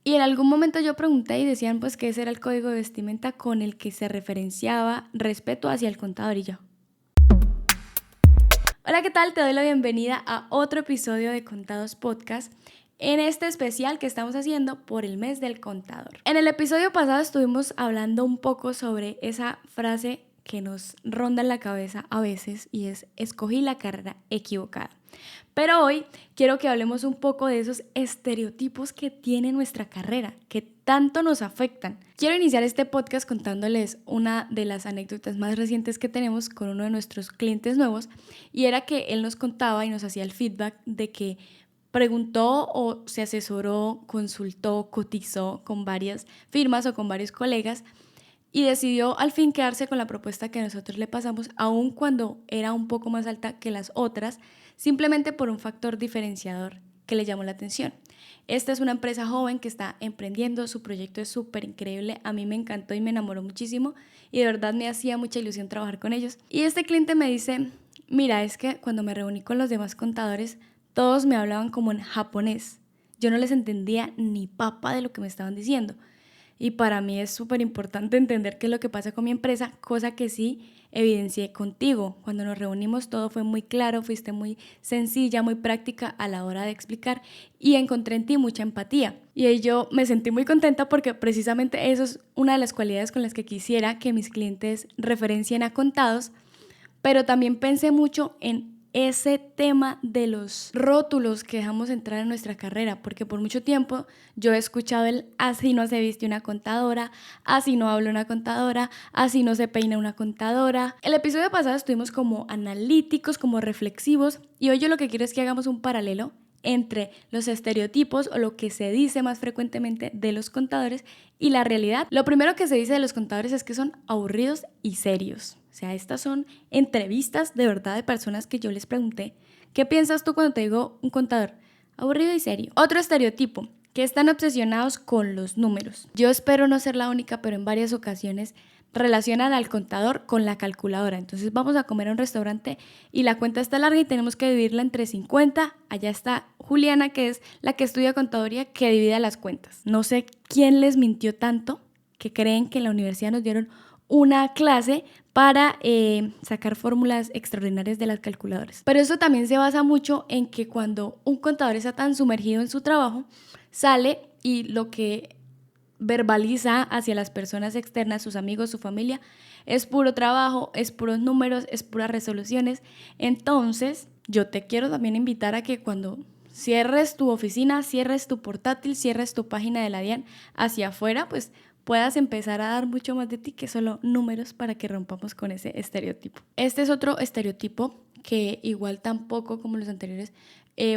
Y en algún momento yo pregunté y decían pues que ese era el código de vestimenta con el que se referenciaba respeto hacia el contador y yo. Hola, ¿qué tal? Te doy la bienvenida a otro episodio de Contados Podcast, en este especial que estamos haciendo por el mes del contador. En el episodio pasado estuvimos hablando un poco sobre esa frase que nos ronda en la cabeza a veces y es: escogí la carrera equivocada. Pero hoy quiero que hablemos un poco de esos estereotipos que tiene nuestra carrera, que tanto nos afectan. Quiero iniciar este podcast contándoles una de las anécdotas más recientes que tenemos con uno de nuestros clientes nuevos, y era que él nos contaba y nos hacía el feedback de que preguntó o se asesoró, consultó, cotizó con varias firmas o con varios colegas y decidió al fin quedarse con la propuesta que nosotros le pasamos, aun cuando era un poco más alta que las otras, simplemente por un factor diferenciador que le llamó la atención. Esta es una empresa joven que está emprendiendo, su proyecto es súper increíble, a mí me encantó y me enamoró muchísimo y de verdad me hacía mucha ilusión trabajar con ellos. Y este cliente me dice: mira, es que cuando me reuní con los demás contadores, todos me hablaban como en japonés. Yo no les entendía ni papa de lo que me estaban diciendo. Y para mí es súper importante entender qué es lo que pasa con mi empresa, cosa que sí evidencié contigo. Cuando nos reunimos todo fue muy claro, fuiste muy sencilla, muy práctica a la hora de explicar y encontré en ti mucha empatía. Y ahí yo me sentí muy contenta porque precisamente eso es una de las cualidades con las que quisiera que mis clientes referencien a Contados, pero también pensé mucho en ese tema de los rótulos que dejamos entrar en nuestra carrera, porque por mucho tiempo yo he escuchado el así no se viste una contadora, así no habla una contadora, así no se peina una contadora. El episodio pasado estuvimos como analíticos, como reflexivos, y hoy yo lo que quiero es que hagamos un paralelo entre los estereotipos o lo que se dice más frecuentemente de los contadores y la realidad. Lo primero que se dice de los contadores es que son aburridos y serios. O sea, estas son entrevistas de verdad de personas que yo les pregunté: ¿qué piensas tú cuando te digo un contador? Aburrido y serio. Otro estereotipo: que están obsesionados con los números. Yo espero no ser la única, pero en varias ocasiones relacionan al contador con la calculadora. Entonces vamos a comer a un restaurante y la cuenta está larga y tenemos que dividirla entre 50. Allá está Juliana, que es la que estudia contaduría, que divide las cuentas. No sé quién les mintió tanto que creen que en la universidad nos dieron una clase para sacar fórmulas extraordinarias de las calculadoras. Pero eso también se basa mucho en que cuando un contador está tan sumergido en su trabajo, sale y lo que verbaliza hacia las personas externas, sus amigos, su familia, es puro trabajo, es puros números, es puras resoluciones. Entonces, yo te quiero también invitar a que cuando cierres tu oficina, cierres tu portátil, cierres tu página de la DIAN hacia afuera, pues puedas empezar a dar mucho más de ti que solo números, para que rompamos con ese estereotipo. Este es otro estereotipo que igual tampoco como los anteriores,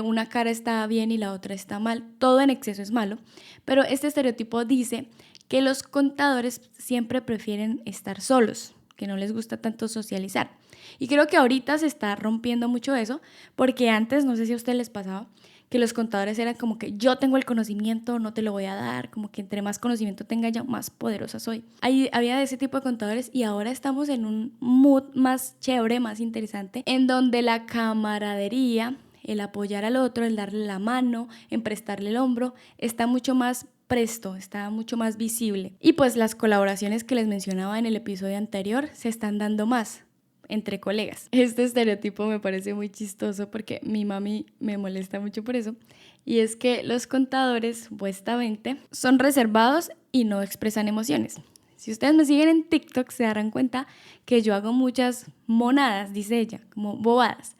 una cara está bien y la otra está mal. Todo en exceso es malo, pero este estereotipo dice que los contadores siempre prefieren estar solos, que no les gusta tanto socializar. Y creo que ahorita se está rompiendo mucho eso, porque antes, no sé si a ustedes les pasaba, que los contadores eran como que yo tengo el conocimiento, no te lo voy a dar, como que entre más conocimiento tenga yo, más poderosa soy. Había de ese tipo de contadores y ahora estamos en un mood más chévere, más interesante, en donde la camaradería, el apoyar al otro, el darle la mano, en prestarle el hombro, está mucho más presto, está mucho más visible. Y pues las colaboraciones que les mencionaba en el episodio anterior se están dando más entre colegas. Este estereotipo me parece muy chistoso porque mi mami me molesta mucho por eso, y es que los contadores supuestamente son reservados y no expresan emociones. Si ustedes me siguen en TikTok se darán cuenta que yo hago muchas monadas, dice ella, como bobadas.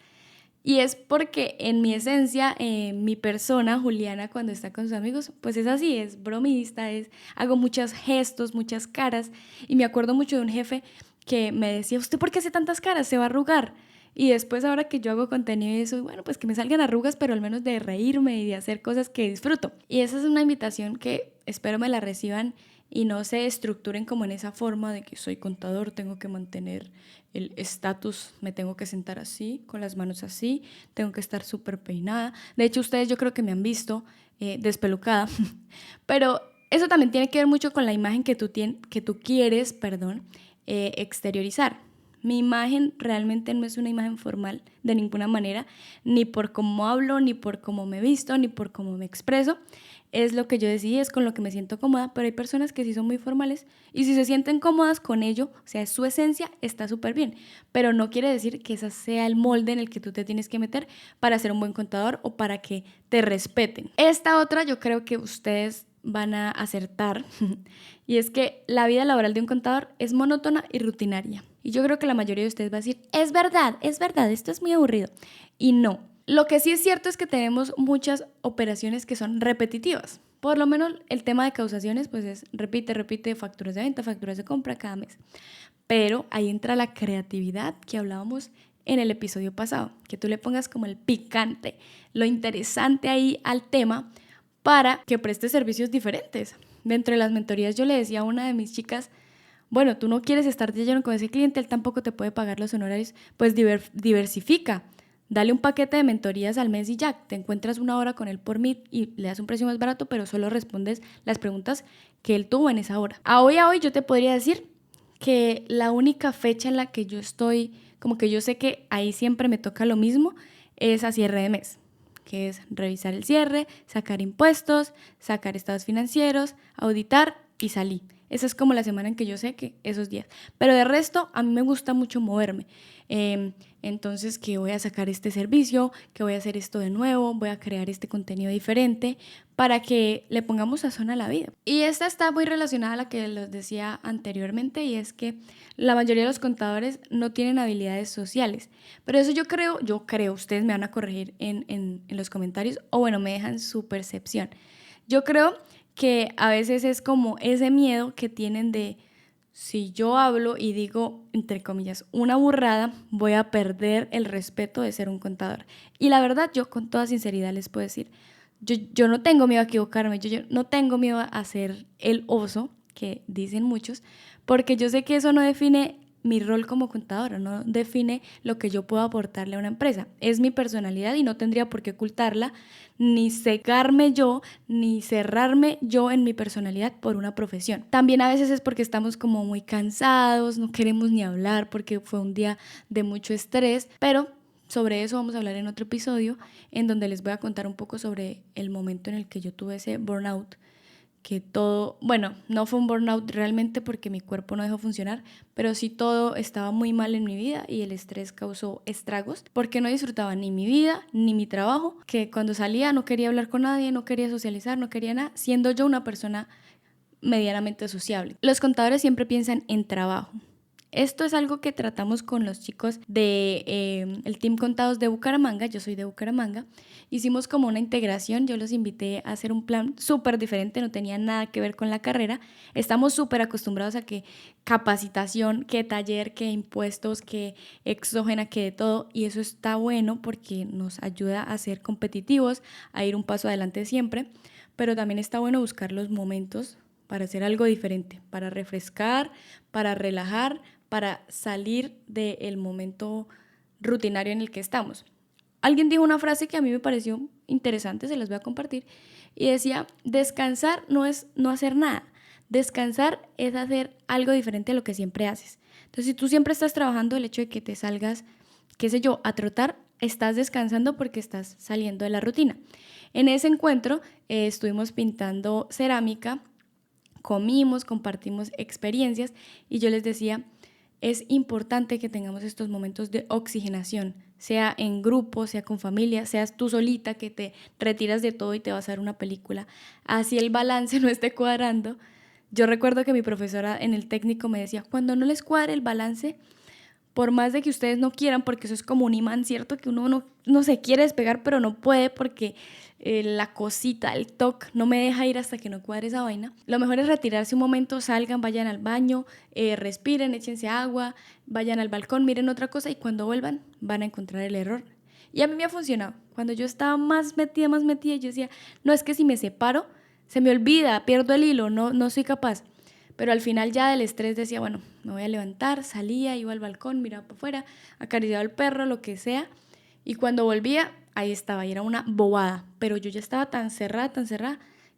Y es porque en mi esencia, mi persona, Juliana, cuando está con sus amigos, pues es así, es bromista, hago muchos gestos, muchas caras. Y me acuerdo mucho de un jefe que me decía: ¿usted por qué hace tantas caras? Se va a arrugar. Y después, ahora que yo hago contenido y eso, bueno, pues que me salgan arrugas, pero al menos de reírme y de hacer cosas que disfruto. Y esa es una invitación que espero me la reciban y no se estructuren como en esa forma de que soy contador, tengo que mantener el estatus, me tengo que sentar así, con las manos así, tengo que estar súper peinada. De hecho, ustedes yo creo que me han visto despelucada, pero eso también tiene que ver mucho con la imagen que tú quieres, exteriorizar. Mi imagen realmente no es una imagen formal de ninguna manera, ni por cómo hablo, ni por cómo me visto, ni por cómo me expreso. Es lo que yo decidí, es con lo que me siento cómoda, pero hay personas que sí son muy formales y si se sienten cómodas con ello, o sea, es su esencia, está súper bien. Pero no quiere decir que ese sea el molde en el que tú te tienes que meter para ser un buen contador o para que te respeten. Esta otra yo creo que ustedes van a acertar y es que la vida laboral de un contador es monótona y rutinaria. Y yo creo que la mayoría de ustedes va a decir, es verdad, esto es muy aburrido. Y no. Lo que sí es cierto es que tenemos muchas operaciones que son repetitivas. Por lo menos el tema de causaciones pues es repite facturas de venta, facturas de compra cada mes. Pero ahí entra la creatividad que hablábamos en el episodio pasado, que tú le pongas como el picante, lo interesante ahí al tema para que preste servicios diferentes. Dentro de las mentorías yo le decía a una de mis chicas, bueno, tú no quieres estar de lleno con ese cliente, él tampoco te puede pagar los honorarios, pues diversifica. Dale un paquete de mentorías al mes y ya, te encuentras una hora con él por Meet y le das un precio más barato, pero solo respondes las preguntas que él tuvo en esa hora. A hoy yo te podría decir que la única fecha en la que yo estoy, como que yo sé que ahí siempre me toca lo mismo, es a cierre de mes, que es revisar el cierre, sacar impuestos, sacar estados financieros, auditar y salí. Esa es como la semana en que yo sé que esos días. Pero de resto, a mí me gusta mucho moverme. Entonces, que voy a sacar este servicio, que voy a hacer esto de nuevo, voy a crear este contenido diferente para que le pongamos sazón a la vida. Y esta está muy relacionada a la que les decía anteriormente y es que la mayoría de los contadores no tienen habilidades sociales. Pero eso yo creo, ustedes me van a corregir en los comentarios o bueno, me dejan su percepción. Yo creo que a veces es como ese miedo que tienen de si yo hablo y digo, entre comillas, una burrada, voy a perder el respeto de ser un contador. Y la verdad, yo con toda sinceridad les puedo decir, yo no tengo miedo a equivocarme, yo no tengo miedo a ser el oso, que dicen muchos, porque yo sé que eso no define mi rol como contadora, no define lo que yo puedo aportarle a una empresa. Es mi personalidad y no tendría por qué ocultarla, ni cegarme yo, ni cerrarme yo en mi personalidad por una profesión. También a veces es porque estamos como muy cansados, no queremos ni hablar porque fue un día de mucho estrés, pero sobre eso vamos a hablar en otro episodio en donde les voy a contar un poco sobre el momento en el que yo tuve ese burnout, que todo, bueno, no fue un burnout realmente porque mi cuerpo no dejó funcionar, pero sí todo estaba muy mal en mi vida y el estrés causó estragos porque no disfrutaba ni mi vida ni mi trabajo, que cuando salía no quería hablar con nadie, no quería socializar, no quería nada, siendo yo una persona medianamente sociable. Los contadores siempre piensan en trabajo. Esto es algo que tratamos con los chicos de el Team Contados de Bucaramanga. Yo soy de Bucaramanga. Hicimos como una integración. Yo los invité a hacer un plan súper diferente. No tenía nada que ver con la carrera. Estamos súper acostumbrados a que capacitación, que taller, que impuestos, que exógena, que de todo. Y eso está bueno porque nos ayuda a ser competitivos, a ir un paso adelante siempre. Pero también está bueno buscar los momentos para hacer algo diferente, para refrescar, para relajar, para salir del momento rutinario en el que estamos. Alguien dijo una frase que a mí me pareció interesante, se las voy a compartir, y decía, descansar no es no hacer nada, descansar es hacer algo diferente a lo que siempre haces. Entonces, si tú siempre estás trabajando, el hecho de que te salgas, qué sé yo, a trotar, estás descansando porque estás saliendo de la rutina. En ese encuentro estuvimos pintando cerámica, comimos, compartimos experiencias y yo les decía, es importante que tengamos estos momentos de oxigenación, sea en grupo, sea con familia, seas tú solita que te retiras de todo y te vas a ver una película, así el balance no esté cuadrando. Yo recuerdo que mi profesora en el técnico me decía, cuando no les cuadre el balance, por más de que ustedes no quieran, porque eso es como un imán, ¿cierto? Que uno no se quiere despegar, pero no puede porque la cosita, el toque, no me deja ir hasta que no cuadre esa vaina. Lo mejor es retirarse un momento, salgan, vayan al baño, respiren, échense agua, vayan al balcón, miren otra cosa y cuando vuelvan van a encontrar el error. Y a mí me ha funcionado. Cuando yo estaba más metida, yo decía, no, es que si me separo, se me olvida, pierdo el hilo, no soy capaz. Pero al final ya del estrés decía, bueno, me voy a levantar, salía, iba al balcón, miraba para afuera, acariciaba al perro, lo que sea. Y cuando volvía, ahí estaba, y era una bobada. Pero yo ya estaba tan cerrada,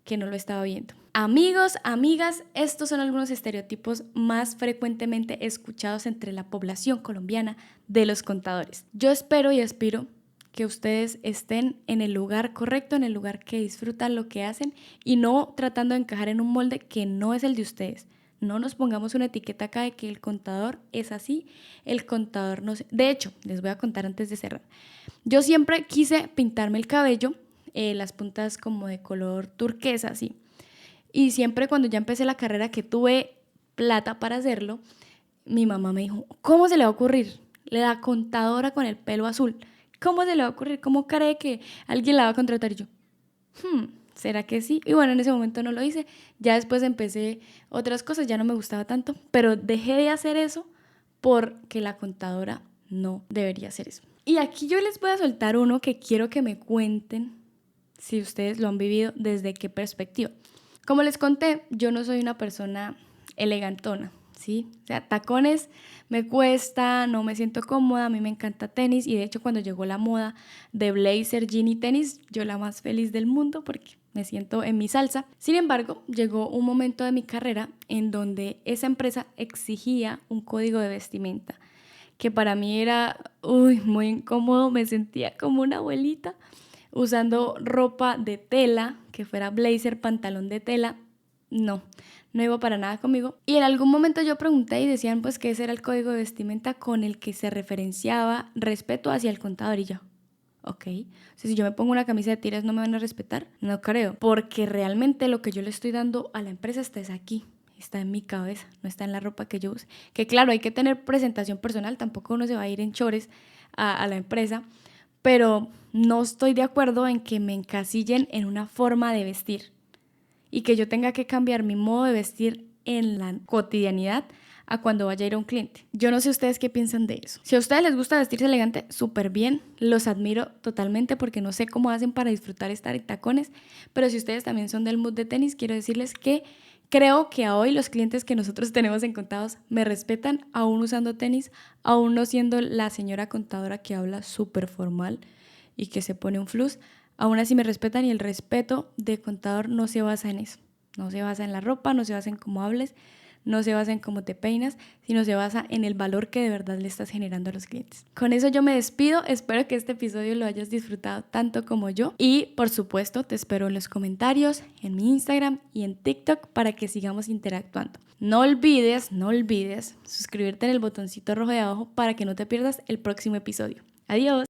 que no lo estaba viendo. Amigos, amigas, estos son algunos estereotipos más frecuentemente escuchados entre la población colombiana de los contadores. Yo espero y aspiro que ustedes estén en el lugar correcto, en el lugar que disfrutan lo que hacen y no tratando de encajar en un molde que no es el de ustedes. No nos pongamos una etiqueta acá de que el contador es así, el contador no sé. De hecho, les voy a contar antes de cerrar. Yo siempre quise pintarme el cabello, las puntas como de color turquesa, así. Y siempre cuando ya empecé la carrera que tuve plata para hacerlo, mi mamá me dijo, ¿cómo se le va a ocurrir? La contadora con el pelo azul. ¿Cómo se le va a ocurrir? ¿Cómo cree que alguien la va a contratar? Y yo, ¿será que sí? Y bueno, en ese momento no lo hice. Ya después empecé otras cosas, ya no me gustaba tanto, pero dejé de hacer eso porque la contadora no debería hacer eso. Y aquí yo les voy a soltar uno que quiero que me cuenten si ustedes lo han vivido, desde qué perspectiva. Como les conté, yo no soy una persona elegantona, ¿sí? O sea, tacones me cuesta, no me siento cómoda, a mí me encanta tenis y de hecho cuando llegó la moda de blazer, jean y tenis, yo la más feliz del mundo porque me siento en mi salsa. Sin embargo, llegó un momento de mi carrera en donde esa empresa exigía un código de vestimenta que para mí era muy incómodo, me sentía como una abuelita usando ropa de tela, que fuera blazer, pantalón de tela, no iba para nada conmigo. Y en algún momento yo pregunté y decían pues que ese era el código de vestimenta con el que se referenciaba respeto hacia el contador y yo, ok, o sea, si yo me pongo una camisa de tiras no me van a respetar, no creo, porque realmente lo que yo le estoy dando a la empresa está aquí. Está en mi cabeza, no está en la ropa que yo use. Que claro, hay que tener presentación personal, tampoco uno se va a ir en chores a la empresa, pero no estoy de acuerdo en que me encasillen en una forma de vestir y que yo tenga que cambiar mi modo de vestir en la cotidianidad a cuando vaya a ir a un cliente. Yo no sé ustedes qué piensan de eso. Si a ustedes les gusta vestirse elegante, súper bien, los admiro totalmente porque no sé cómo hacen para disfrutar estar en tacones, pero si ustedes también son del mood de tenis, quiero decirles que creo que a hoy los clientes que nosotros tenemos en Contados me respetan aún usando tenis, aún no siendo la señora contadora que habla súper formal y que se pone un flus, aún así me respetan y el respeto de contador no se basa en eso. No se basa en la ropa, no se basa en cómo hables, no se basa en cómo te peinas, sino se basa en el valor que de verdad le estás generando a los clientes. Con eso yo me despido, espero que este episodio lo hayas disfrutado tanto como yo y por supuesto te espero en los comentarios, en mi Instagram y en TikTok para que sigamos interactuando. No olvides suscribirte en el botoncito rojo de abajo para que no te pierdas el próximo episodio. Adiós.